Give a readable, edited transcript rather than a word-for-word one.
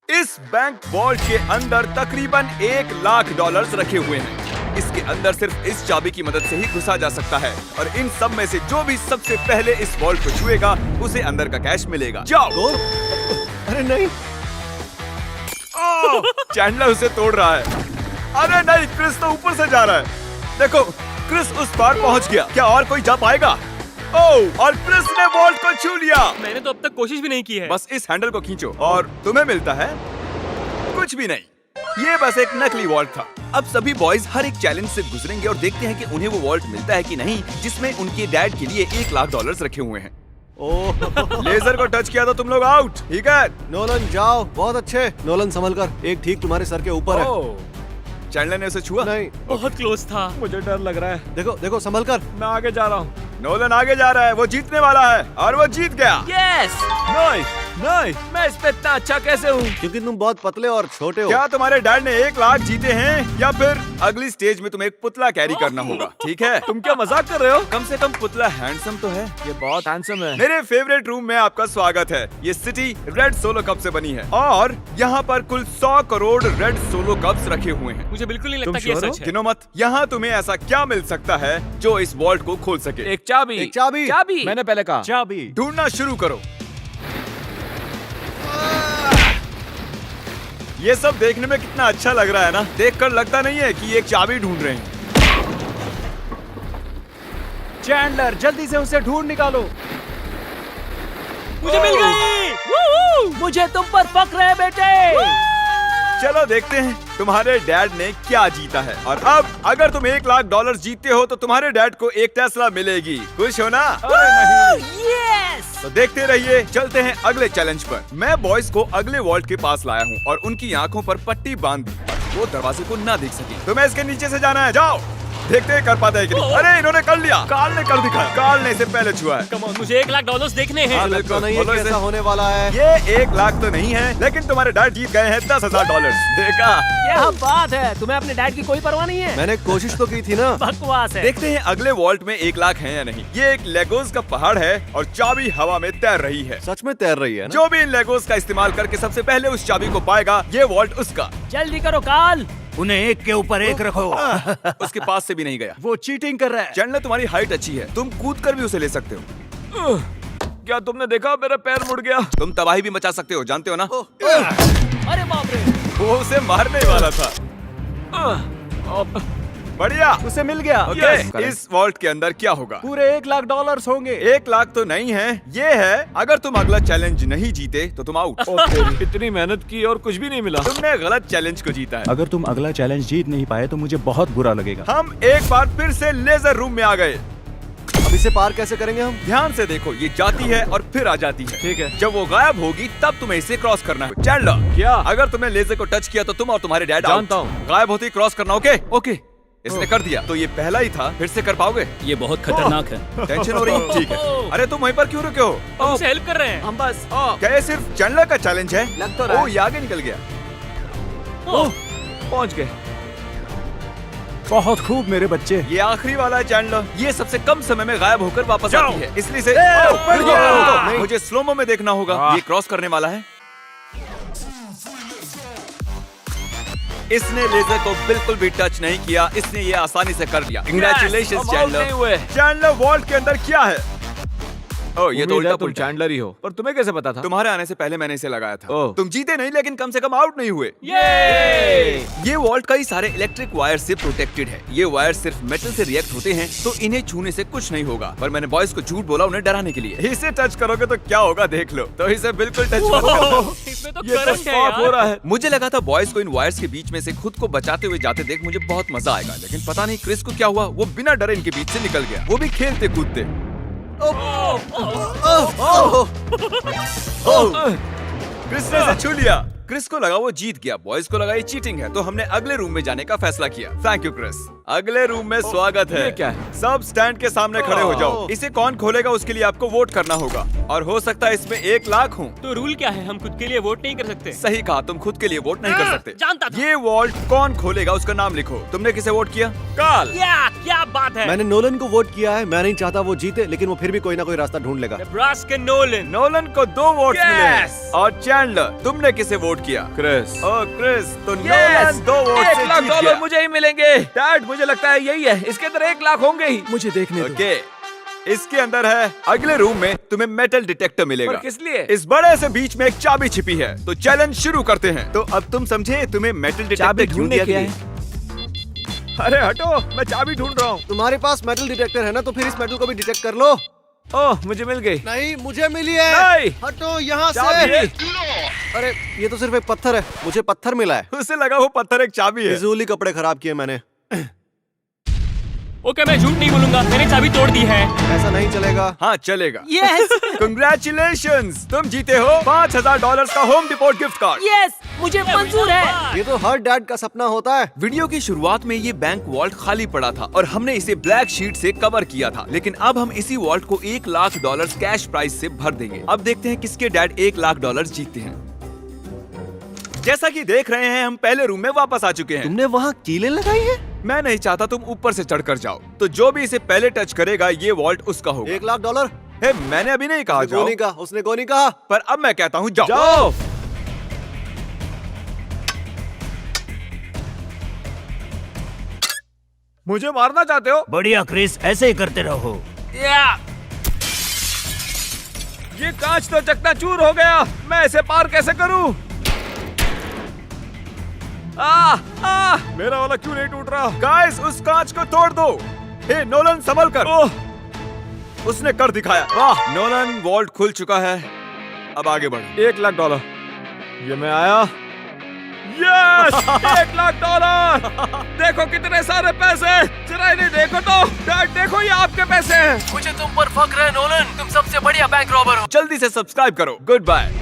इस bank vault के अंदर तकरीबन $1,00,000 रखे हुए हैं। इसके अंदर सिर्फ इस चाबी की मदद से ही घुसा जा सकता है और इन सब में से जो भी सबसे पहले इस वॉल्ट को छुएगा उसे अंदर का कैश मिलेगा। जाओ। अरे नहीं, चैंडलर उसे तोड़ रहा है। अरे नहीं, क्रिस तो ऊपर से जा रहा है। देखो, क्रिस उस पार पहुंच गया। क्या और कोई जा पाएगा? ओह, और क्रिस ने वॉल्ट को छू लिया। मैंने तो अब तक कोशिश भी नहीं की है। बस इस हैंडल को खींचो और तुम्हें मिलता है कुछ भी नहीं। ये बस एक नकली वॉल्ट था। अब सभी बॉयज हर एक चैलेंज से गुजरेंगे और देखते हैं कि उन्हें वो वॉल्ट मिलता है कि नहीं जिसमें उनके डैड के लिए $1,00,000 रखे हुए हैं। ओह लेजर को टच किया तो तुम लोग आउट। ठीक है, नोलन जाओ, बहुत अच्छे। नोलन संभल कर, एक ठीक तुम्हारे सर के ऊपर है। चैंडलर ने उसे छुआ? नहीं, बहुत क्लोज था। मुझे डर लग रहा है। देखो देखो, संभल कर। मैं आगे जा रहा हूँ। नोलन आगे जा रहा है, वो जीतने वाला है और वो जीत गया। यस, नहीं नहीं, मैं इस पे इतना अच्छा कैसे हूँ? क्योंकि तुम बहुत पतले और छोटे हो। क्या तुम्हारे डैड ने $1,00,000 जीते हैं या फिर अगली स्टेज में तुम्हें एक पुतला कैरी करना होगा? ठीक है, तुम क्या मजाक कर रहे हो? कम से कम पुतला हैंडसम तो है। ये बहुत हैंडसम है। मेरे फेवरेट रूम में आपका स्वागत है। ये सिटी रेड सोलो कप से बनी है और यहाँ पर कुल 100 करोड़ रेड सोलो कप्स रखे हुए हैं। मुझे बिल्कुल नहीं तुम लगता कि ये sure हो? सच है। गिनो मत। यहाँ तुम्हें ऐसा क्या मिल सकता है जो इस वॉल्ट को खोल सके? एक चाबी। एक चाबी। चाबी। मैंने पहले कहा चाबी। ढूंढना शुरू करो। ये सब देखने में कितना अच्छा लग रहा है ना? देखकर लगता नहीं है कि ये एक चाबी ढूंढ रहे हैं। चैंडलर, जल्दी से उसे ढूंढ निकालो। मुझे मिल गई। मुझे तुम पर फक्र है बेटे। चलो देखते हैं तुम्हारे डैड ने क्या जीता है। और अब अगर तुम $1,00,000 जीतते हो तो तुम्हारे डैड को एक टेस्ला मिलेगी। खुश हो ना? यस। तो देखते रहिए। चलते हैं अगले चैलेंज पर। मैं बॉयज को अगले वॉल्ट के पास लाया हूँ और उनकी आंखों पर पट्टी बांध दी। वो दरवाजे को ना देख सके। तुम्हें इसके नीचे से जाना है। जाओ, देखते हैं कर पाते हैं कि नहीं। अरे इन्होंने कर लिया। कार्ल ने कर दिखाया। कार्ल ने इसे पहले छुआ है। कम ऑन, मुझे $1,00,000 देखने हैं। हाँ, लगता नहीं है बोलो कि इसे। ऐसा होने वाला है। ये $1,00,000 तो नहीं है, लेकिन तुम्हारे डैड जीत गए हैं $10,000। देखा? क्या बात है, तुम्हें अपने डैड की कोई परवाह नहीं है? मैंने कोशिश तो की थी ना। बकवास है। देखते हैं अगले वॉल्ट में $1,00,000 है या नहीं। ये एक लेगोस का पहाड़ है और चाबी हवा में तैर रही है। सच में तैर रही है ना? जो भी इन लेगोस का इस्तेमाल करके सबसे पहले उस चाबी को पाएगा, ये वॉल्ट उसका। जल्दी करो कार्ल। उन्हें एक के ऊपर एक रखो। उसके पास से भी नहीं गया। वो चीटिंग कर रहा है। चैंडलर, तुम्हारी हाइट अच्छी है, तुम कूद कर भी उसे ले सकते हो। क्या तुमने देखा मेरा पैर मुड़ गया? तुम तबाही भी मचा सकते हो, जानते हो ना? अरे बाप रे। वो उसे मारने वाला था। बढ़िया, उसे मिल गया। ओके, इस वॉल्ट के अंदर क्या होगा? पूरे $1,00,000 होंगे। $1,00,000 तो नहीं है, ये है अगर तुम अगला चैलेंज नहीं जीते तो तुम आउट। इतनी मेहनत की और कुछ भी नहीं मिला। तुमने गलत चैलेंज को जीता है। अगर तुम अगला चैलेंज जीत नहीं पाए तो मुझे बहुत बुरा लगेगा। हम एक बार फिर से लेजर रूम में आ गए। अब इसे पार कैसे करेंगे हम? ध्यान से देखो, ये जाती है और फिर आ जाती है। ठीक है। जब वो गायब होगी तब तुम्हें इसे क्रॉस करना है। चैंडलर, क्या? अगर तुमने लेजर को टच किया तो तुम और तुम्हारे डैड जानता out। हूँ। गायब होते ही क्रॉस करना। ओके ओके, इसने कर दिया। तो ये पहला ही था, फिर से कर पाओगे? ये बहुत खतरनाक है। टेंशन हो रही? ठीक है। अरे तुम वहीं पर क्यों रुके हो? हम उसे हेल्प कर रहे हैं। हम बस क्या ये सिर्फ चैंडलर का चैलेंज है? लग तो रहा है। ओह, ये आगे निकल गया। पहुंच गए। बहुत खूब मेरे बच्चे। ये आखिरी वाला है चैंडलर। ये सबसे कम समय में गायब होकर वापस आती है, इसलिए से नहीं। मुझे स्लोमो में देखना होगा। ये क्रॉस करने वाला है। इसने लेजर को बिल्कुल भी टच नहीं किया, इसने ये आसानी से कर लिया। Congratulations, हम out नहीं हुए। चैंडलर, वॉल्ट के अंदर क्या है? ओह, ये तो उल्टा तुम पुल्टा है। चैंडलर ही हो। पर तुम्हें कैसे पता था? तुम्हारे आने से पहले मैंने इसे लगाया था। ओह। तुम जीते नहीं, लेकिन कम से कम आउट नहीं हुए। ये ये वॉल्ट कई सारे इलेक्ट्रिक वायर से प्रोटेक्टेड है। ये वायर सिर्फ मेटल से रिएक्ट होते हैं, तो इन्हें छूने से कुछ नहीं होगा। पर मैंने बॉयज को झूठ बोला उन्हें डराने के लिए। इसे टच करोगे तो क्या होगा देख लो। तो इसे बिल्कुल टच मत करो। इसमें तो ये तो करंट है साफ हो यार। रहा है। मुझे लगा था बॉयज को इन वायर्स के बीच में से खुद को बचाते हुए जाते देख मुझे बहुत मजा आएगा, लेकिन पता नहीं क्रिस को क्या हुआ। वो बिना डरे इनके बीच से निकल गया, वो भी खेलते कूदते। क्रिस ने इसे छू लिया। क्रिस को लगा वो जीत गया, बॉयज को लगा ये चीटिंग है, तो हमने अगले रूम में जाने का फैसला किया। Thank you Chris. अगले रूम में स्वागत है। ये क्या है? सब स्टैंड के सामने खड़े हो जाओ। इसे कौन खोलेगा उसके लिए आपको वोट करना होगा, और हो सकता है इसमें $1,00,000 हो। तो रूल क्या है, हम खुद के लिए वोट नहीं कर सकते? सही कहा, तुम खुद के लिए वोट नहीं कर सकते। जानता था। ये वॉल्ट कौन खोलेगा उसका नाम लिखो। तुमने किसे वोट किया? कार्ल। क्या बात है। मैंने नोलन को वोट किया है। मैं नहीं चाहता वो जीते, लेकिन वो फिर भी कोई ना कोई रास्ता ढूंढ लेगा। Nebraska Nolan. नोलन को 2 वोट्स Yes! मिले हैं। और चैंडलर, तुमने किसे वोट वोट किया। क्रिस। ओ क्रिस, तो नोलन 2 वोट से $1 लाख जीत गया। मुझे ही मिलेंगे। डैड मुझे लगता है यही है, इसके अंदर 1 लाख होंगे ही। मुझे देखने दो। ओके, इसके अंदर है। अगले रूम में तुम्हें मेटल डिटेक्टर मिलेगा। पर किस लिए? इस बड़े से बीच में एक चाबी छिपी है। तो चैलेंज शुरू करते हैं। तो अब तुम समझे तुम्हें मेटल डिटेक्टर चाबी क्यों ढूंढने दिया क्या गया? है? अरे हटो, मैं चाबी ढूंढ रहा हूँ। तुम्हारे पास मेटल डिटेक्टर है ना, तो फिर इस मेटल को भी डिटेक्ट कर लो। ओह, मुझे मिल गई। नहीं, मुझे मिली है। नहीं। हटो यहाँ चाबी। से। अरे ये तो सिर्फ एक पत्थर है, मुझे पत्थर मिला है। उसे लगा वो पत्थर एक चाबी है। फिजूली कपड़े खराब किए मैंने। ओके, मैं झूठ नहीं बोलूंगा, मैंने चाबी तोड़ दी है। ऐसा नहीं चलेगा। हाँ चलेगा। यस कंग्रेचुलेशंस, तुम जीते हो $5000 का home deport gift card. Yes, मुझे मंजूर है। ये तो हर डैड का सपना होता है। वीडियो की शुरुआत में ये बैंक वॉल्ट खाली पड़ा था और हमने इसे ब्लैक शीट से कवर किया था, लेकिन अब हम इसी वॉल्ट को $1 लाख कैश प्राइस से भर देंगे। अब देखते हैं किसके डैड $1 लाख जीतते हैं। जैसा कि देख रहे हैं, हम पहले रूम में वापस आ चुके हैं। तुमने वहाँ कीलें लगाई है? मैं नहीं चाहता तुम ऊपर से चढ़कर जाओ, तो जो भी इसे पहले टच करेगा ये वॉल्ट उसका होगा। $1 लाख। हे, मैंने अभी नहीं कहा जाओ, नहीं कहा, उसने को नहीं कहा। पर अब मैं कहता हूँ जाओ। जाओ। मुझे मारना चाहते हो? बढ़िया क्रिस, ऐसे ही करते रहो। ये कांच तो चकनाचूर हो गया, मैं इसे पार कैसे करूं? मेरा वाला क्यों नहीं टूट रहा? गाइस, उस कांच को तोड़ दो। हे नोलन, संभल कर। उसने कर दिखाया। वाह, नोलन, वॉल्ट खुल चुका है। अब आगे बढ़ो। $1 लाख। ये मैं आया। यस, $1 लाख। देखो कितने सारे पैसे। जरा इन्हें देखो तो। डैड देखो, ये आपके पैसे हैं। मुझे तुम पर फक्र है नोलन, तुम सबसे बढ़िया बैंक रॉबर हो। जल्दी से सब्सक्राइब करो। Good bye.